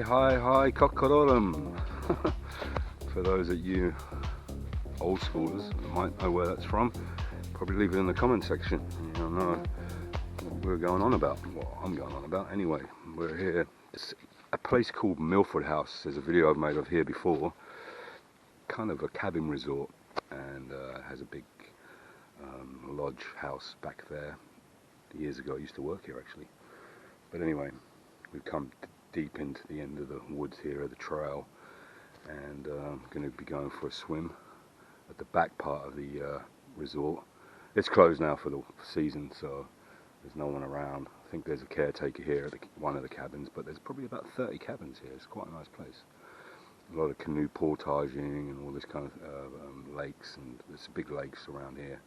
Hi, Cockalorum. For those of you old schoolers who might know where that's from, probably leave it in the comment section. You'll know what we're going on about. What I'm going on about anyway. We're here. It's a place called Milford House. There's a video I've made of here before. Kind of a cabin resort, and has a big lodge house back there. Years ago I used to work here actually. But anyway, we've come deep into the end of the woods here of the trail, and I'm going to be going for a swim at the back part of the resort. It's closed now for the season, so there's no one around. I think there's a caretaker here at one of the cabins, but there's probably about 30 cabins here. It's quite a nice place. A lot of canoe portaging and all this kind of lakes, and there's big lakes around here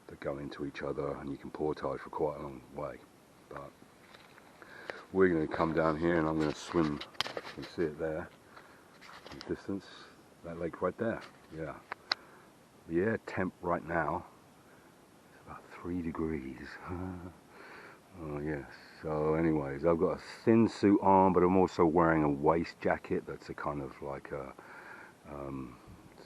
that go into each other, and you can portage for quite a long way. But we're going to come down here and I'm going to swim. You can see it there in the distance, that lake right there. Yeah, the air temp right now is about 3 degrees. Oh yes. So anyways, I've got a thin suit on, but I'm also wearing a waist jacket that's a kind of like a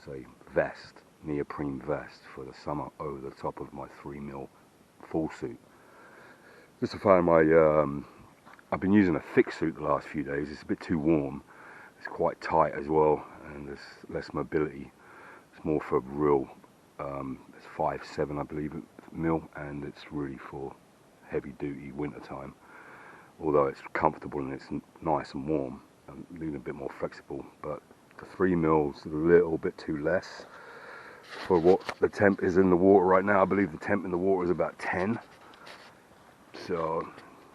say vest, neoprene vest for the summer over the top of my 3mm full suit. Just to find my I've been using a thick suit the last few days. It's a bit too warm. It's quite tight as well, and there's less mobility. It's more for real, it's 5.7 I believe mil, and it's really for heavy duty winter time. Although it's comfortable and it's nice and warm, I'm being a bit more flexible, but the 3mm is a little bit too less for what the temp is in the water right now. I believe the temp in the water is about 10. So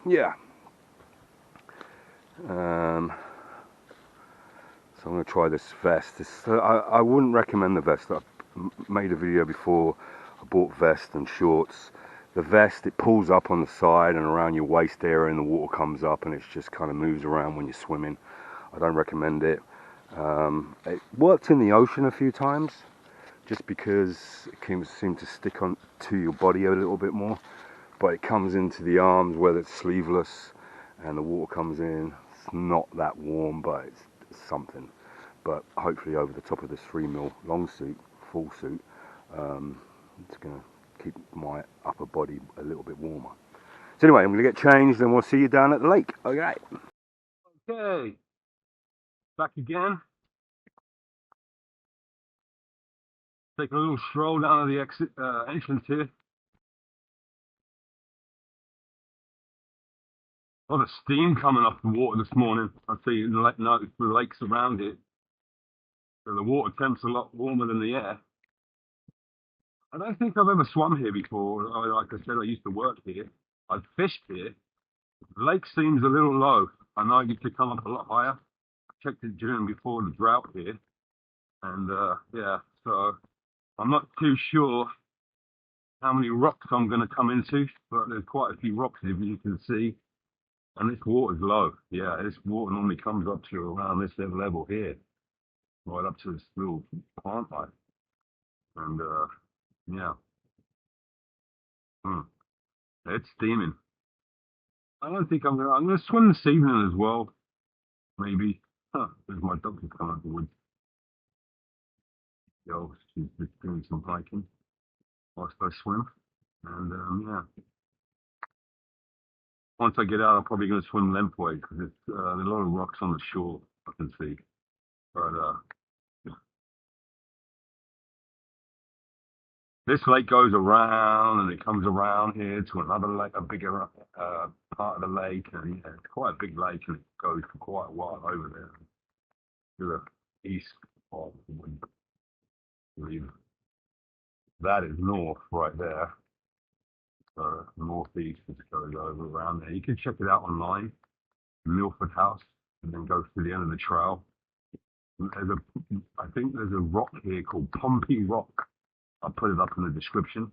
yeah. So I'm going to try this vest. I wouldn't recommend the vest. I've made a video before. I bought vest and shorts. The vest, it pulls up on the side and around your waist area, and the water comes up and it just kind of moves around when you're swimming. I don't recommend it. It worked in the ocean a few times, just because it can seem to stick on to your body a little bit more. But it comes into the arms where it's sleeveless and the water comes in. It's not that warm, but it's something. But hopefully over the top of this 3mm long suit, full suit, it's going to keep my upper body a little bit warmer. So anyway, I'm going to get changed and we'll see you down at the lake. Okay. Okay. Back again. Taking a little stroll down to the exit entrance here. A lot of steam coming off the water this morning. I see you notice the lakes around it. So the water temp's a lot warmer than the air. I don't think I've ever swum here before. Like I said, I used to work here. I've fished here. The lake seems a little low. I know it used to come up a lot higher. I checked it during before the drought here. And yeah, so I'm not too sure how many rocks I'm going to come into, but there's quite a few rocks, if you can see. And this water's low. Yeah, this water normally comes up to around this level here, right up to this little plant life. And yeah, it's steaming. I don't think I'm gonna swim this evening as well, maybe. There's my dog who's come out the woods. Yo, she's just doing some hiking whilst I swim. And yeah, once I get out, I'm probably going to swim lengthways because there's a lot of rocks on the shore I can see. But this lake goes around and it comes around here to another lake, a bigger part of the lake, and yeah, it's quite a big lake, and it goes for quite a while over there to the east of the wind. I believe that is north right there. So northeast just goes over around there. You can check it out online, Milford House, and then go through the end of the trail. I think there's a rock here called Pompey Rock. I'll put it up in the description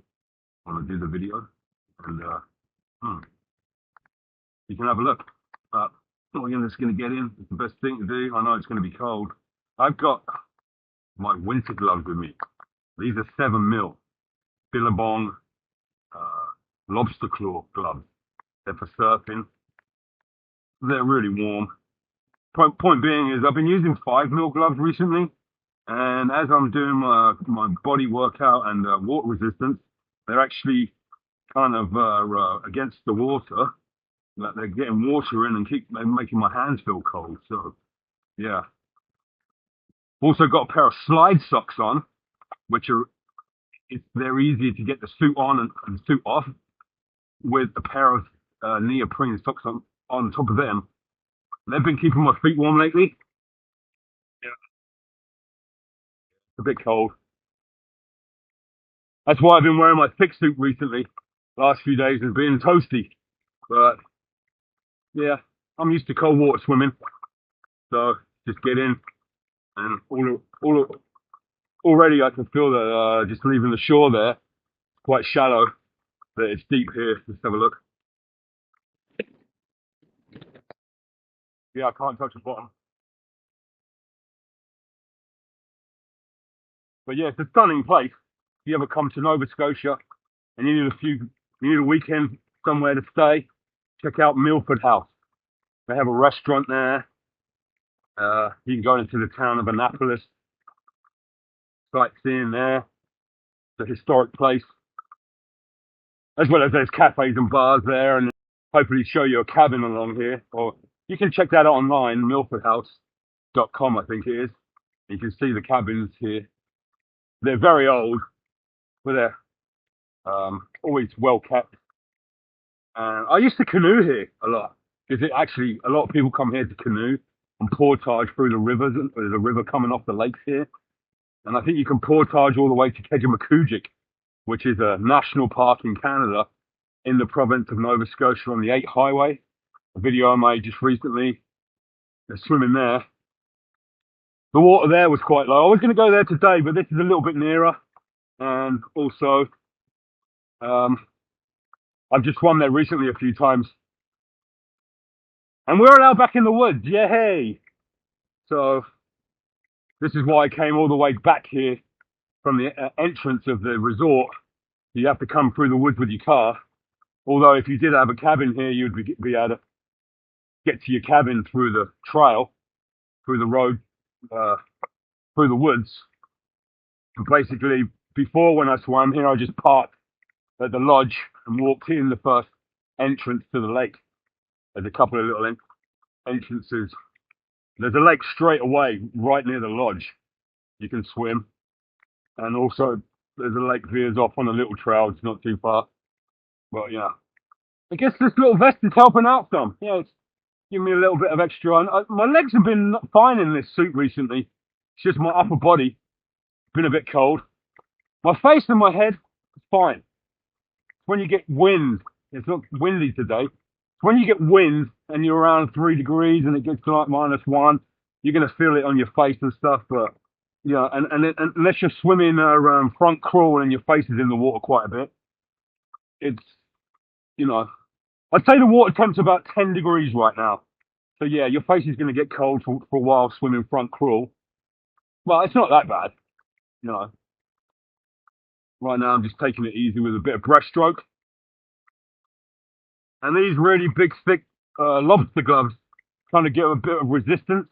when I do the video, and you can have a look. I'm just going to get in. It's the best thing to do. I know it's going to be cold. I've got my winter gloves with me. These are 7mm Billabong lobster claw gloves. They're for surfing. They're really warm. Point being is I've been using 5 mil gloves recently, and as I'm doing my body workout and water resistance, they're actually kind of against the water. Like they're getting water in and keep making my hands feel cold. So yeah. Also got a pair of slide socks on, which are they're easier to get the suit on and the suit off with a pair of neoprene socks on top of them. They've been keeping my feet warm lately. Yeah. A bit cold. That's why I've been wearing my thick suit recently. Last few days has been toasty. But yeah, I'm used to cold water swimming. So just get in and already I can feel that just leaving the shore there, quite shallow, that it's deep here. Let's have a look. Yeah, I can't touch the bottom. But yeah, it's a stunning place. If you ever come to Nova Scotia and you need a weekend somewhere to stay, check out Milford House. They have a restaurant there. You can go into the town of Annapolis, sightseeing there. It's a historic place, as well as there's cafes and bars there, and hopefully show you a cabin along here. Or you can check that out online, milfordhouse.com, I think it is. You can see the cabins here. They're very old, but they're always well kept. And I used to canoe here a lot because it actually a lot of people come here to canoe and portage through the rivers. There's a river coming off the lakes here, and I think you can portage all the way to Kejimkujik, which is a national park in Canada in the province of Nova Scotia on the 8 highway. A video I made just recently. They're swimming there. The water there was quite low. I was going to go there today, but this is a little bit nearer, and also I've just swum there recently a few times. And we're allowed back in the woods. Yay! So this is why I came all the way back here from the entrance of the resort. You have to come through the woods with your car. Although if you did have a cabin here, you'd be able to get to your cabin through the trail, through the road, through the woods. And basically, before when I swam here, I just parked at the lodge and walked in the first entrance to the lake. There's a couple of little entrances. There's a lake straight away, right near the lodge. You can swim. And also, there's a lake veers off on a little trail. It's not too far. But yeah, I guess this little vest is helping out some. Yeah, it's giving me a little bit of extra. My legs have been fine in this suit recently. It's just my upper body been a bit cold. My face and my head is fine. When you get wind, it's not windy today. When you get wind and you're around 3 degrees and it gets to like -1, you're gonna feel it on your face and stuff. But yeah, and unless you're swimming around front crawl and your face is in the water quite a bit, it's you know, I'd say the water temp's about 10 degrees right now. So yeah, your face is gonna get cold for a while swimming front crawl. Well, it's not that bad, you know. Right now I'm just taking it easy with a bit of breaststroke. And these really big, thick lobster gloves trying to get a bit of resistance.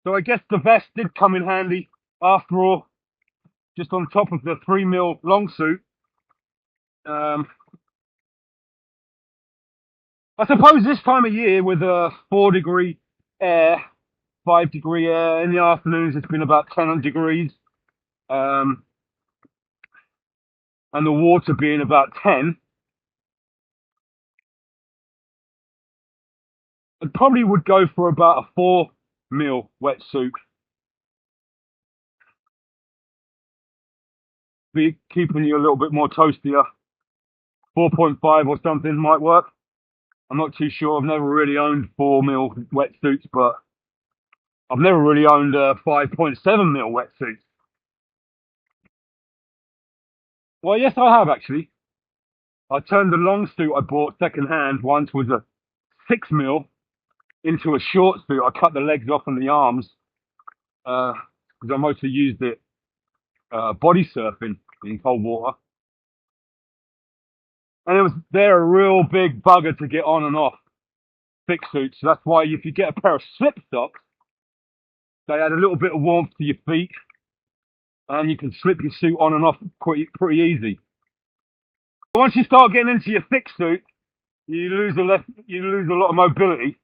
So I guess the vest did come in handy after all, just on top of the 3 mil long suit. I suppose this time of year with a 4 degree air, 5 degree air in the afternoons, it's been about 10 degrees. And the water being about 10, I probably would go for about a 4 mil wetsuit. Be keeping you a little bit more toastier. 4.5 or something might work. I'm not too sure. I've never really owned 4 mil wetsuits, but I've never really owned 5.7 mil wetsuits. Well, yes, I have actually. I turned the long suit I bought second hand once was a 6 mil into a short suit. I cut the legs off and the arms because I mostly used it body surfing in cold water. And they're a real big bugger to get on and off thick suits. So that's why if you get a pair of slip socks, they add a little bit of warmth to your feet, and you can slip your suit on and off pretty easy. But once you start getting into your thick suit, you lose a lot of mobility.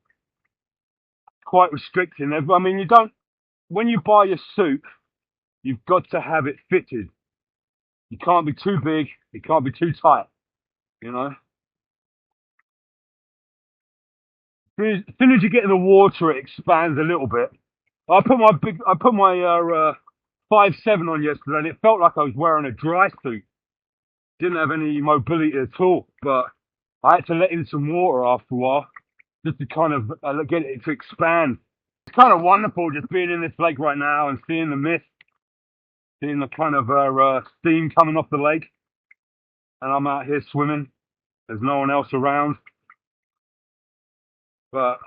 Quite restricting. I mean, when you buy your suit, you've got to have it fitted. You can't be too big. It can't be too tight. You know. As soon as you get in the water, it expands a little bit. I put my 5'7" on yesterday, and it felt like I was wearing a dry suit. Didn't have any mobility at all, but I had to let in some water after a while just to kind of get it to expand. It's kind of wonderful just being in this lake right now and seeing the mist, seeing the kind of steam coming off the lake, and I'm out here swimming. There's no one else around, but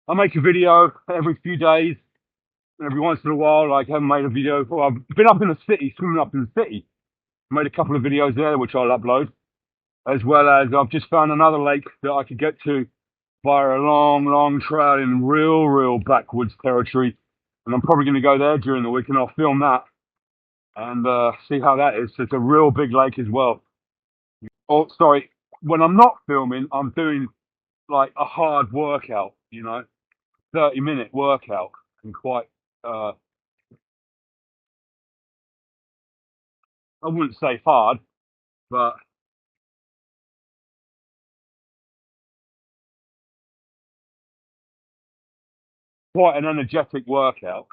I make a video every few days. Every once in a while, like I haven't made a video. Well, I've been up in the city, swimming up in the city. Made a couple of videos there, which I'll upload. As well as I've just found another lake that I could get to via a long, long trail in real backwoods territory. And I'm probably going to go there during the week and I'll film that and see how that is. So it's a real big lake as well. Oh, sorry. When I'm not filming, I'm doing like a hard workout, 30-minute workout and quite, I wouldn't say hard, but quite an energetic workout.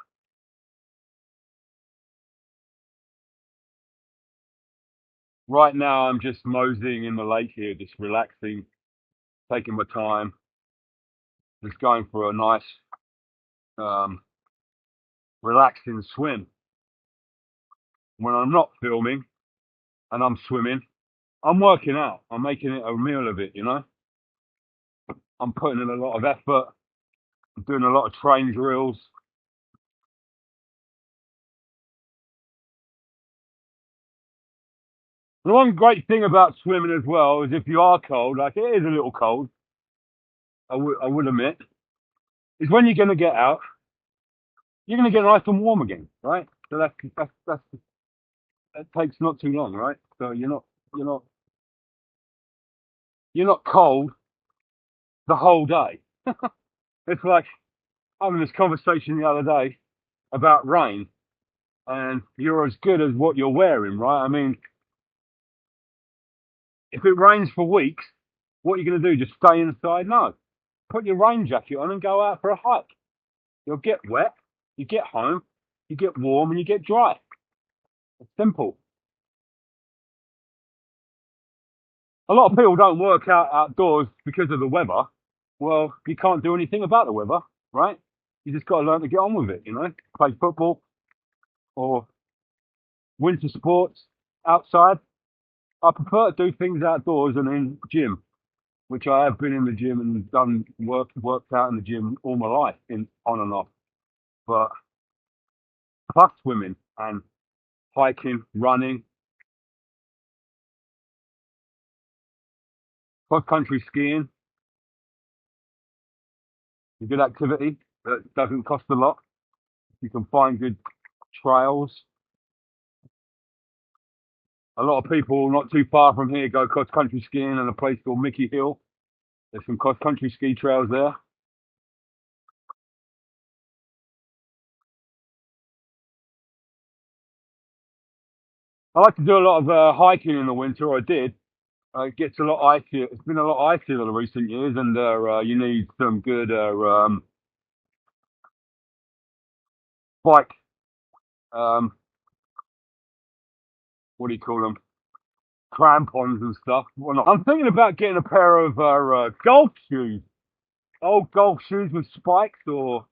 Right now, I'm just moseying in the lake here, just relaxing, taking my time, just going for a nice, relaxing swim. When I'm not filming and I'm swimming, I'm working out. I'm making it a meal of it, I'm putting in a lot of effort. I'm doing a lot of train drills. The one great thing about swimming as well is if you are cold, like it is a little cold, I would admit, is when you're going to get out, you're going to get nice and warm again, right? So that takes not too long, right? So you're not cold the whole day. It's like having this conversation the other day about rain, and you're as good as what you're wearing, right? I mean, if it rains for weeks, what are you going to do? Just stay inside? No. Put your rain jacket on and go out for a hike. You'll get wet, you get home, you get warm, and you get dry. It's simple. A lot of people don't work out outdoors because of the weather. Well, you can't do anything about the weather, right? You just got to learn to get on with it, Play football or winter sports outside. I prefer to do things outdoors and in the gym, which I have been in the gym and done worked out in the gym all my life, on and off. But plus swimming and hiking, running, cross-country skiing, a good activity that doesn't cost a lot. You can find good trails. A lot of people not too far from here go cross-country skiing in a place called Mickey Hill. There's some cross-country ski trails there. I like to do a lot of hiking in the winter, or I did. It gets a lot icier. It's been a lot icier in the recent years, and you need some good bike, what do you call them? Crampons and stuff. Whatnot. I'm thinking about getting a pair of golf shoes. Old golf shoes with spikes, or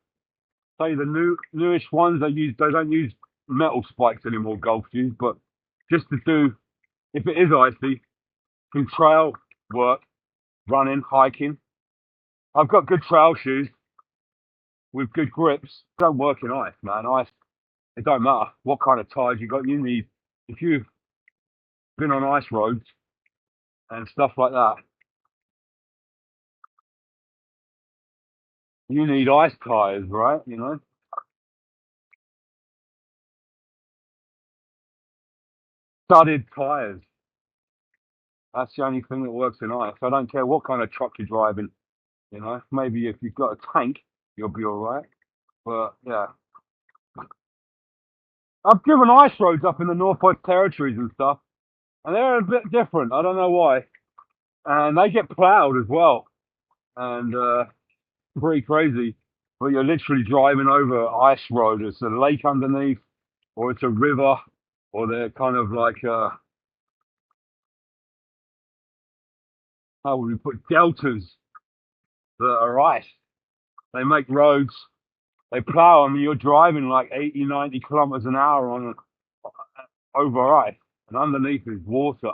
say the newish ones. They don't use metal spikes anymore, golf shoes, but just to do, if it is icy, some trail work, running, hiking. I've got good trail shoes. with good grips don't work in ice, man. Ice, it don't matter what kind of tires you got. You need, if you've been on ice roads and stuff like that, you need ice tires, right? You know, studded tires. That's the only thing that works in ice. I don't care what kind of truck you're driving. You know, maybe if you've got a tank, you'll be all right. But yeah, I've driven ice roads up in the Northwest Territories and stuff, and they're a bit different. I don't know why, and they get ploughed as well, and pretty crazy. But you're literally driving over ice road. It's a lake underneath, or it's a river, or they're kind of like how would we put deltas that are ice. They make roads, they plough them. You're driving like 80, 90 kilometers an hour on over ice, and underneath is water.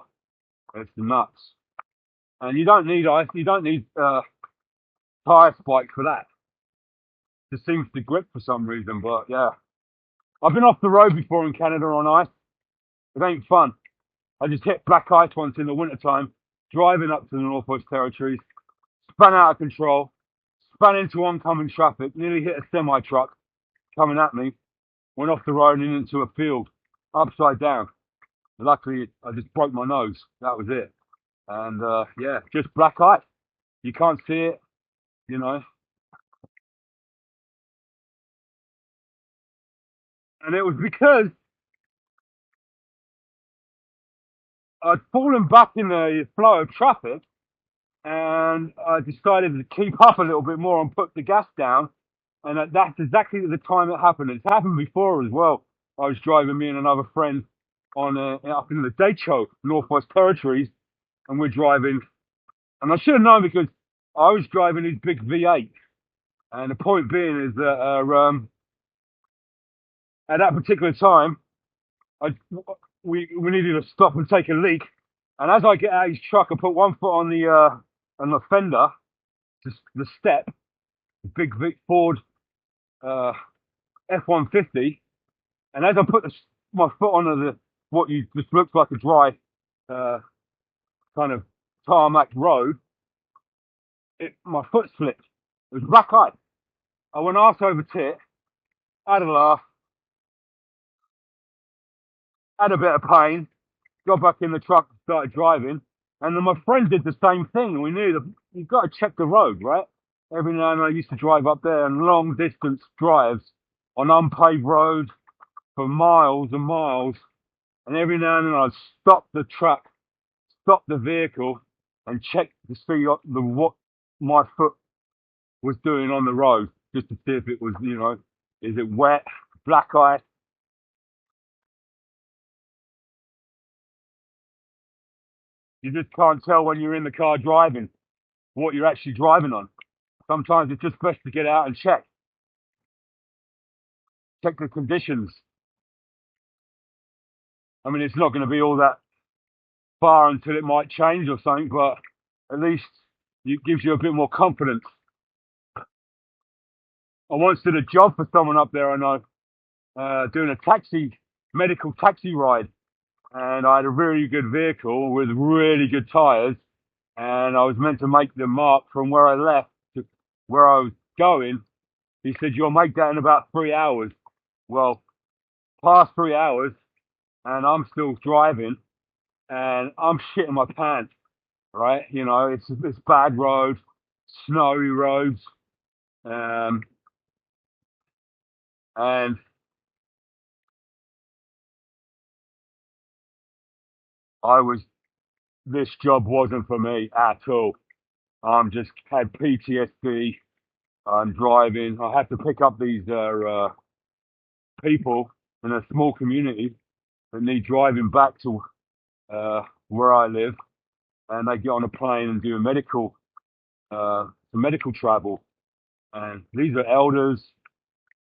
It's nuts. And you don't need ice. You don't need tire spike for that. It just seems to grip for some reason. But yeah, I've been off the road before in Canada on ice. It ain't fun. I just hit black ice once in the wintertime, driving up to the Northwest Territories, spun out of control, spun into oncoming traffic, nearly hit a semi truck coming at me, went off the road and into a field, upside down. Luckily, I just broke my nose. That was it. And yeah, just black ice. You can't see it, you know. And it was because I'd fallen back in the flow of traffic and I decided to keep up a little bit more and put the gas down. And that's exactly the time it happened. It's happened before as well. I was driving me and another friend on up in the Decho, Northwest Territories, and we're driving. And I should have known because I was driving his big V8. And the point being is that at that particular time, I, we needed to stop and take a leak. And as I get out of his truck, I put one foot on the fender, the step, the big Vic Ford F-150, and as I put my foot on what just looks like a dry kind of tarmac road, my foot slipped. It was black ice. I went arse over tit, had a laugh, had a bit of pain, got back in the truck and started driving. And then my friend did the same thing. We knew that you've got to check the road, right? Every now and then I used to drive up there and long distance drives on unpaved roads for miles and miles. And every now and then I'd stop the truck, stop the vehicle and check to see what my foot was doing on the road, just to see if it was, you know, is it wet, black ice. You just can't tell when you're in the car driving what you're actually driving on. Sometimes it's just best to get out and check the conditions. I mean, it's not going to be all that far until it might change or something, but at least it gives you a bit more confidence. I once did a job for someone up there I know, doing a medical taxi ride, and I had a really good vehicle with really good tires, and I was meant to make the mark from where I left to where I was going. He said, "You'll make that in about 3 hours." Well, past 3 hours, and I'm still driving, and I'm shitting my pants, right? You know, it's bad roads, snowy roads, and this job wasn't for me at all. I'm just had PTSD. I'm driving. I have to pick up these people in a small community that need driving back to where I live, and they get on a plane and do some medical travel. And these are elders,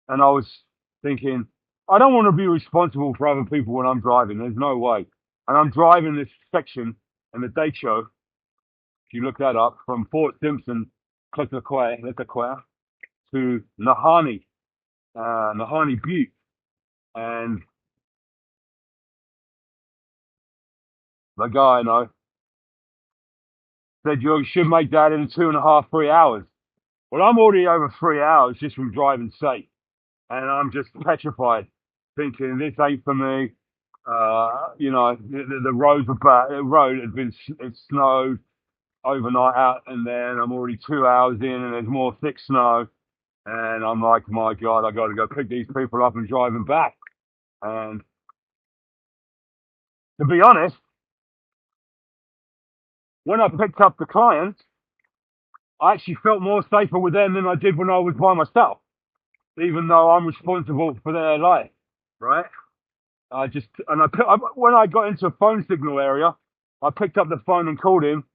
and I was thinking, I don't want to be responsible for other people when I'm driving. There's no way. And I'm driving this section in the date show. If you look that up, from Fort Simpson, Lequia, to Nahani Butte, and the guy I know said you should make that in 2.5, 3 hours. Well, I'm already over 3 hours just from driving safe, and I'm just petrified, thinking this ain't for me. The roads were bad. The road had been it snowed overnight out, and then I'm already 2 hours in, and there's more thick snow, and I'm like, my God, I got to go pick these people up and drive them back. And to be honest, when I picked up the clients, I actually felt more safer with them than I did when I was by myself, even though I'm responsible for their life, right? When I got into a phone signal area, I picked up the phone and called him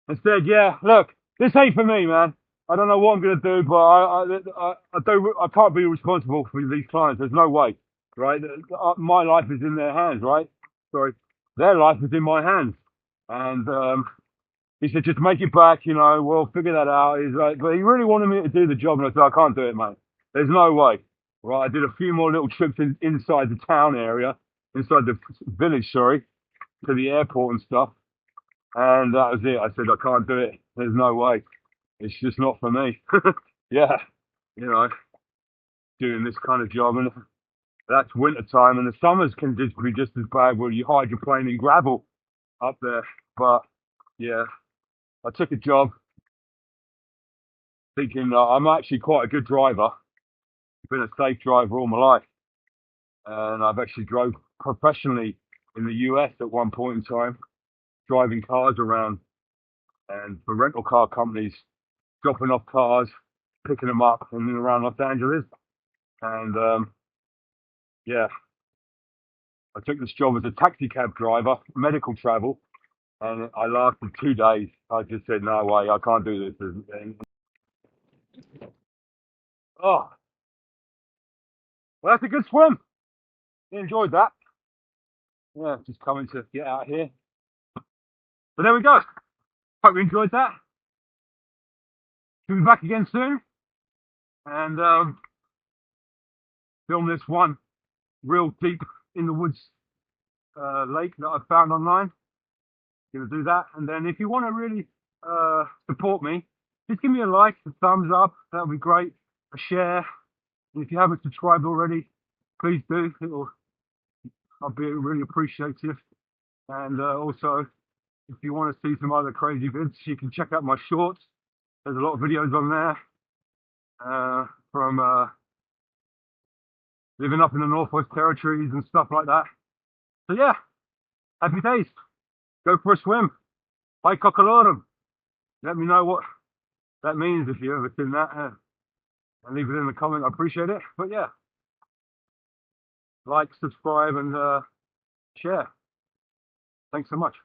and said, "Yeah, look, this ain't for me, man. I don't know what I'm gonna do, but I can't be responsible for these clients. There's no way, right? My life is in their hands, right? Sorry, their life is in my hands." And he said, "Just make it back, we'll figure that out." He's like, but he really wanted me to do the job, and I said, "I can't do it, mate. There's no way." Right, I did a few more little trips inside the town area, inside the village, sorry, to the airport and stuff. And that was it. I said, "I can't do it. There's no way. It's just not for me." Yeah, doing this kind of job. And that's winter time, and the summers can just be just as bad where you hydroplane in gravel up there. But yeah, I took a job thinking I'm actually quite a good driver. Been a safe driver all my life, and I've actually drove professionally in the US at one point in time, driving cars around and for rental car companies, dropping off cars, picking them up in and around Los Angeles. And yeah, I took this job as a taxi cab driver, medical travel, and I lasted 2 days. I just said, "No way, I can't do this." Oh, well, that's a good swim. I enjoyed that. Yeah, just coming to get out here. But there we go. Hope you enjoyed that. We'll be back again soon and film this one real deep in the woods lake that I found online. Gonna do that, and then if you want to really support me, just give me a like, a thumbs up. That would be great. A share. And if you haven't subscribed already, please do. I'll be really appreciative. And also, if you want to see some other crazy vids, you can check out my shorts. There's a lot of videos on there from living up in the Northwest Territories and stuff like that. So yeah, happy days. Go for a swim. Hi cockalorum. Let me know what that means if you ever seen that. And leave it in the comment. I appreciate it. But yeah, like, subscribe, and share. Thanks so much.